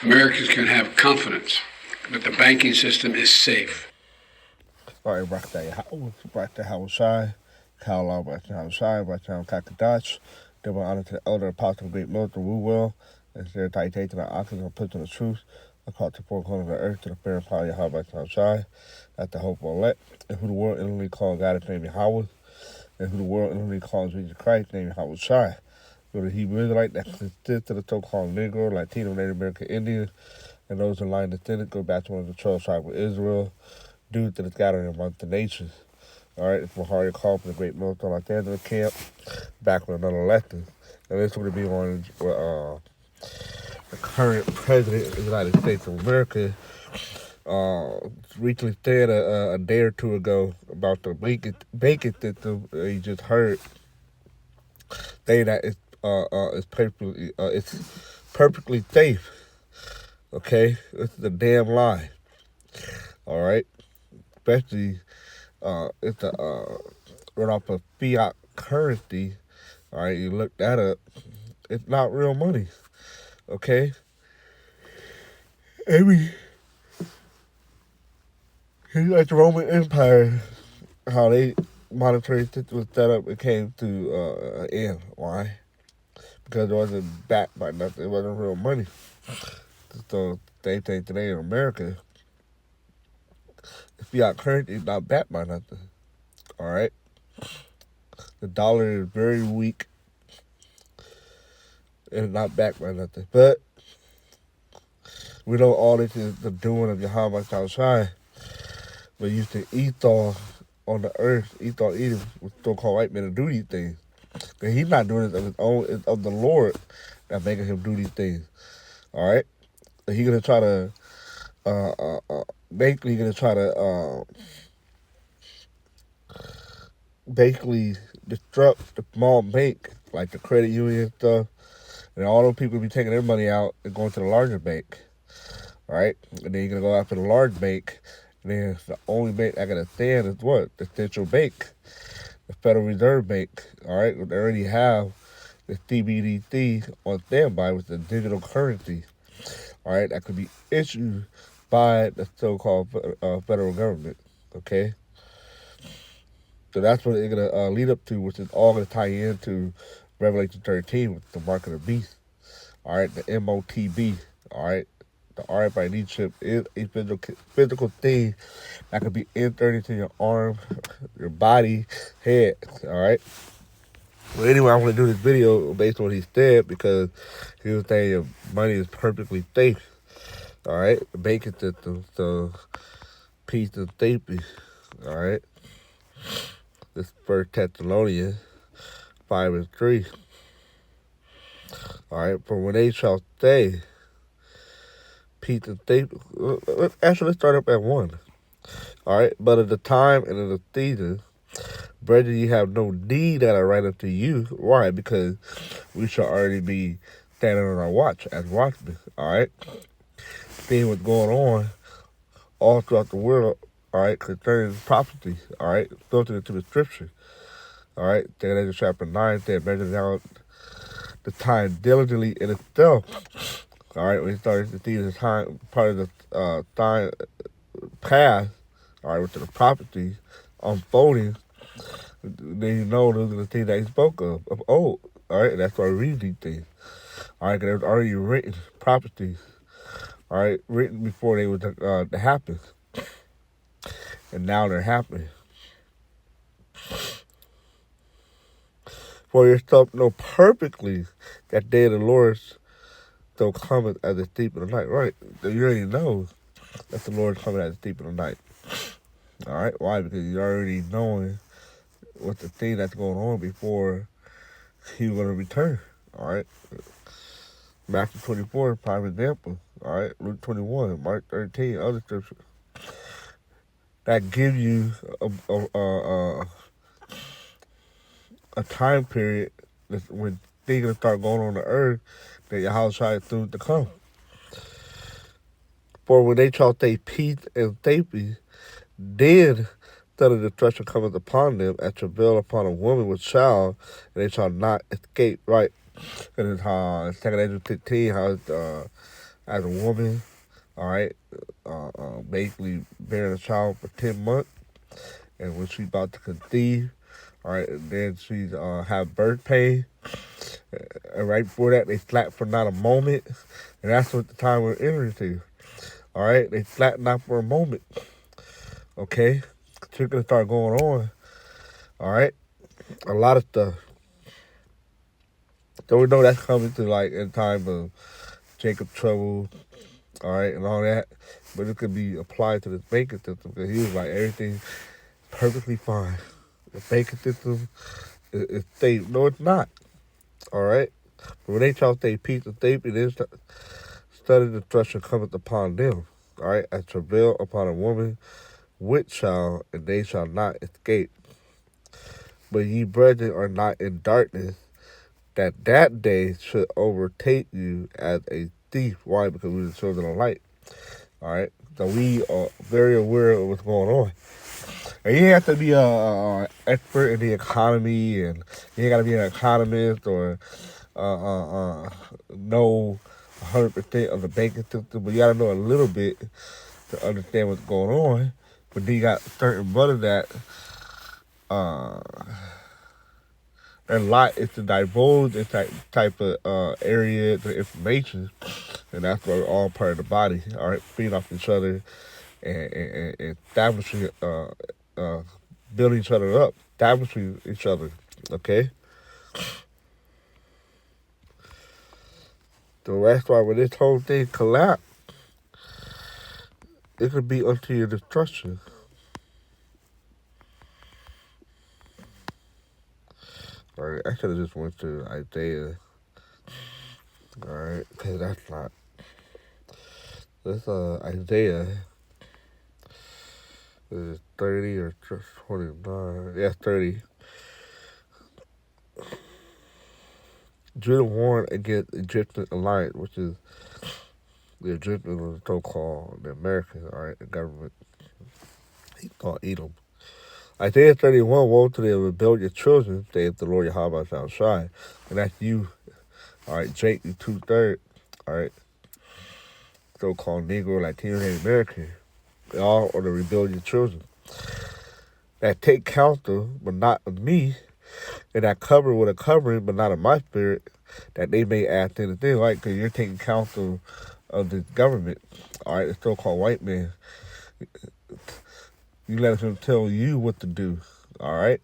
Americans can have confidence that the banking system is safe. All right, rock that house shy. Kyle Law, rock that house shy, rock that house Kakadach. They were honored to the elder apostle, great Milton Woodwell, and their tight take to the oxen and put to the truth. I caught the four corners of the earth to the fair and power Yahweh, rock that house shy. At the hope of elect, and who the world inwardly called God, his name Yahweh, and who the world inwardly calls Jesus Christ, named Yahweh Shai. So the Hebrew Israelite that consists of the so-called Negro, Latino, Native American Indian, and those in line descendants go back to one of the 12 tribes of Israel, due to the gathering among the nations. All right, it's Mahari called from the Great Military Los Angeles camp, back with another lesson. And this would be on the current president of the United States of America recently said a day or two ago about the banking system. You just heard say that it's perfectly safe. Okay, this is a damn lie. All right, especially it's a run off of fiat currency. All right, you look that up. It's not real money. Okay, every like the Roman Empire, how they monetary system was set up, it came to an end. Why? Because it wasn't backed by nothing. It wasn't real money. So they think today in America, the fiat currency is not backed by nothing. All right, the dollar is very weak and it's not backed by nothing. But we know all this is the doing of Yahweh Shai. But used to Esau on the earth, Esau Edom was so-called white men to do these things. And he's not doing it of his own, it's of the Lord that making him do these things. All right? And he's going to try to, basically going to try to, basically disrupt the small bank, like the credit union and stuff. And all those people be taking their money out and going to the larger bank. All right? And then you're going to go after the large bank. And then the only bank that can stand is what? The central bank, the Federal Reserve Bank. All right? They already have the CBDC on standby with the digital currency. All right? That could be issued by the so-called federal government. Okay? So that's what it's going to lead up to, which is all going to tie into Revelation 13 with the mark of the beast. All right? The MOTB. All right? The RFID chip is a physical thing that could be inserted into your arm, your body, head. All right. Well, anyway, I'm going to do this video based on what he said because he was saying your money is perfectly safe. All right. The banking system. So, peace and safety. All right. This First Thessalonians 5:3. All right. For when they shall say, peace and safety. Actually, let's start up at 1. All right, but at the time and in the season, brethren, you have no need that I write unto you. Why? Because we shall already be standing on our watch as watchmen. All right, seeing what's going on all throughout the world. All right, concerning prophecy. All right, filtered into the scripture. All right, Second chapter 9 said, measure out the time diligently in itself. All right, when you start to see the time, part of the time past. All right, with the prophecies unfolding, then you know those are the things that he spoke of old. All right, and that's why we read these things. All right, because there's already written prophecies. All right, written before they were to happen, and now they're happening. For yourself know perfectly that day of the Lord so cometh as a thief in the night. Right, you already know that the Lord is coming as a thief in the night. All right, why? Because you're already knowing what the thing that's going on before he's going to return. All right, Matthew 24, prime example. All right, Luke 21, Mark 13, other scriptures that give you a time period when things gonna start going on the earth that your house tries soon to come. For when they shall say peace and safety, then sudden destruction cometh upon them, as travail upon a woman with child, and they shall not escape. Right, and it's how 2 Ezra 15, how it's as a woman, all right, basically bearing a child for 10 months, and when she's about to conceive, all right, and then she's have birth pain, and right before that, they slap for not a moment, and that's what the time we're entering to. All right, they slap not for a moment. Okay, shit gonna start going on. All right, a lot of stuff. So we know that's coming to like in time of Jacob trouble, all right, and all that. But it could be applied to the banking system because he was like everything perfectly fine. The banking system is safe. No, it's not. All right. But when they try to say peace and safety, then study destruction cometh upon them. All right, as travail upon a woman with child, and they shall not escape. But ye brethren are not in darkness, that day should overtake you as a thief. Why? Because we're the children of light. All right. So we are very aware of what's going on. And you have to be a expert in the economy, and you ain't got to be an economist or know 100% of the banking system, but you got to know a little bit to understand what's going on. But then you got certain brothers that their lot is to divulge this type of area, the information, and that's why we're all part of the body. All right, feeding off each other and establishing, building each other up, establishing each other. Okay, so that's why when this whole thing collapse, it could be unto your destruction. All right, I should have just went to Isaiah. All right, because that's not. This Isaiah is 30 or just 29. Yeah, 30. Judah warned against Egyptian alliance, which is the Egyptians are so-called the Americans, all right, the government. He called Edom. Isaiah 31, woe to the rebellious children, saith the Lord Yahweh shall shine. And that's you, all right, Jake, you 2/3, all right, so-called Negro, Latino, and American. They all are the rebellious children that take counsel, but not of me, and that cover with a covering, but not of my spirit, that they may act anything, right? Because you're taking counsel of the government, all right, the so-called white man. You let him tell you what to do, all right?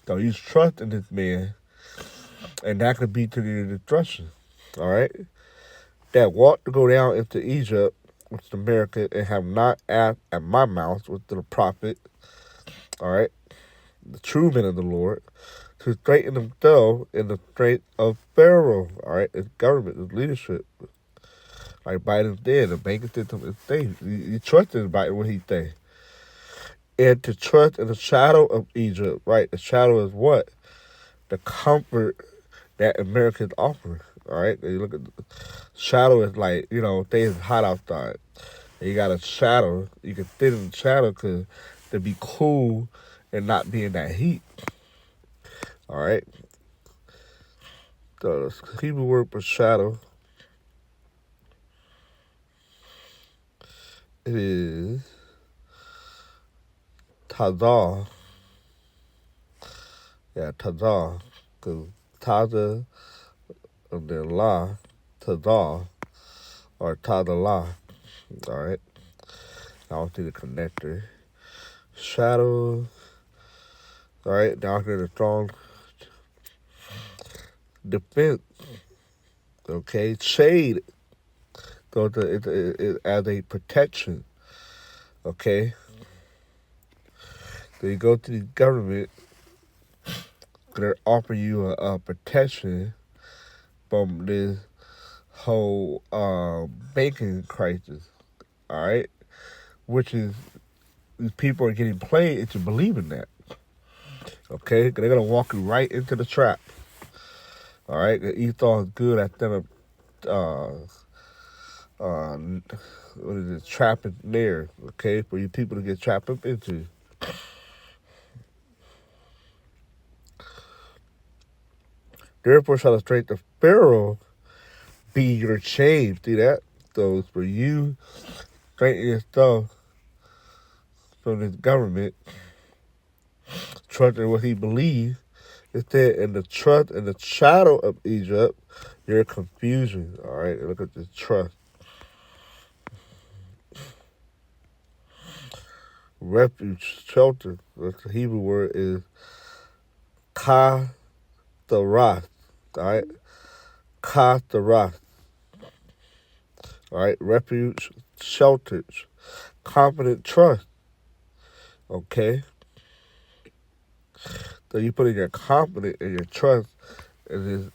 So you trust in this man, and that could be to your destruction, all right? That walk to go down into Egypt, which is America, and have not asked at my mouth, with the prophet, all right, the true men of the Lord, to straighten themselves in the strength of Pharaoh, all right? His government, his leadership. Like Biden's dead, the banking system is safe. You trust in Biden when he say. And to trust in the shadow of Egypt, right? The shadow is what? The comfort that America is offering, all right? You look at the shadow is like, things hot outside. And you got a shadow. You can sit in the shadow to be cool and not be in that heat, all right? So the Hebrew word for shadow, it is Tazah. Yeah, Tazah. Because Taza and then La, Tazah, or Tadalah. All right. I don't see the connector. Shadow. All right. Down here, the strong defense. Okay. Shade. So it's as a protection. Okay. So you go to the government, they're offering you a protection from this whole banking crisis. All right. Which is, these people are getting played into believing that. Okay. They're going to walk you right into the trap. All right. Esau is good at them. What is it? Trapping there, okay, for you people to get trapped up into. Therefore shall the strength of Pharaoh be your change. See that? So it's for you straighten your stuff from this government, trusting what he believes. It said, in the trust and the shadow of Egypt, your confusion. All right, look at this trust. Refuge, shelter. The Hebrew word is ka All right, ka. All right, refuge, shelters, confident trust. Okay, so you put in your confidence and your trust in this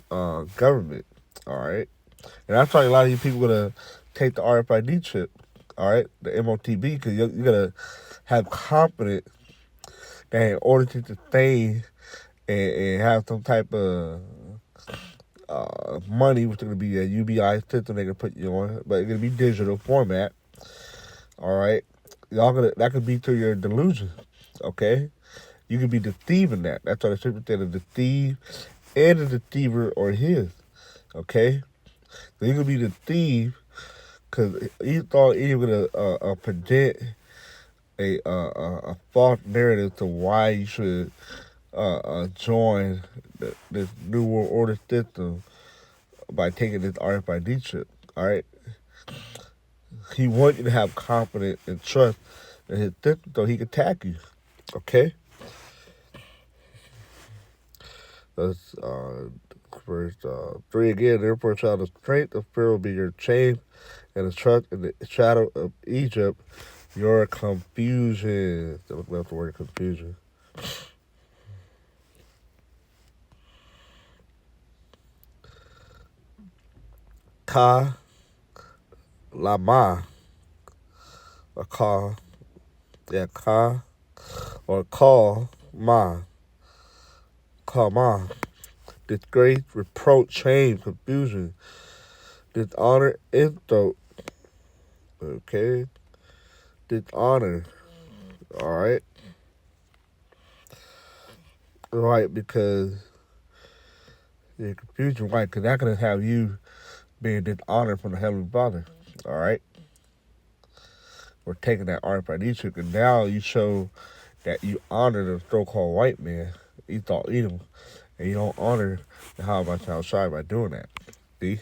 government. All right, and that's why a lot of you people gonna take the RFID chip. All right, the MOTB, because you're gonna have confidence that in order to sustain and have some type of money, which is going to be a UBI system they can put you on, but it's going to be digital format. All right, that could be through your delusion. Okay, you could be deceiving that. That's why the scripture said the deceive and the deceiver are his. Okay, so you could be deceived because he thought he was going to present a false narrative to why you should join this new world order system by taking this RFID chip. All right, he wants you to have confidence and trust in his system so he can attack you. Okay, that's verse 3 again. Therefore, shall the strength of Pharaoh be your chain, and the trust in the shadow of Egypt your confusion. Look up the word confusion. Ka lama, or ka, yeah, ka, or call ma, disgrace, reproach, shame, confusion, dishonor, insult. Okay, dishonor. All right, right, because the confusion, right? Because that could have you being dishonored from the Heavenly Father. All right, we're taking that RFID chip, and now you show that you honor the so-called white man, Esau Edom, and you don't honor the How About Outside by doing that. See?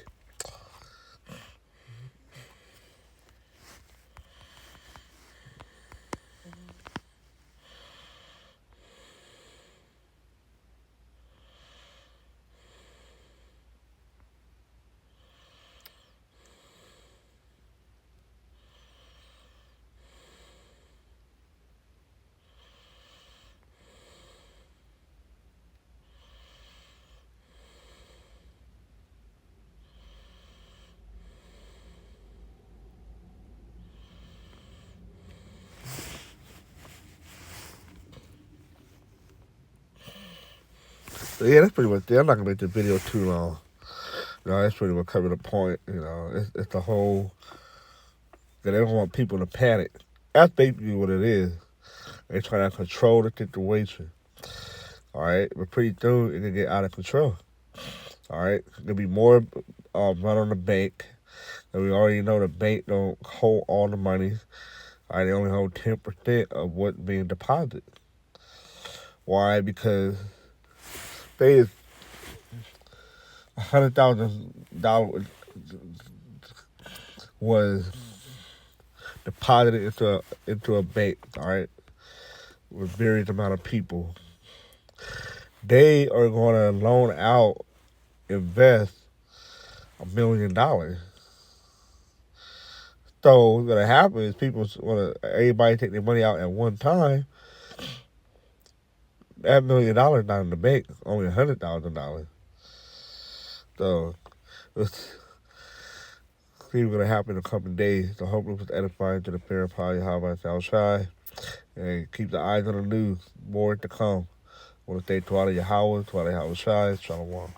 So yeah, that's pretty much it. I'm not gonna make the video too long. That's pretty much covering the point. It's the whole that they don't want people to panic. That's basically what it is. They're trying to control the situation. All right, but pretty soon it can get out of control. All right, there'll be more run on the bank. And we already know the bank don't hold all the money. All right, they only hold 10% of what's being deposited. Why? Because they is $100,000 was deposited into a bank. All right, with various amount of people. They are going to loan out, invest $1 million. So what's gonna happen is people want to everybody take their money out at one time. That $1 million not in the bank, only $100,000. So it's gonna happen in a couple of days. So hopefully it's edifying to the fair probably how about y'all shy. And keep the eyes on the news. More to come. Want to stay Twala Yahweh, Twala Yahweh Shai, Shalom.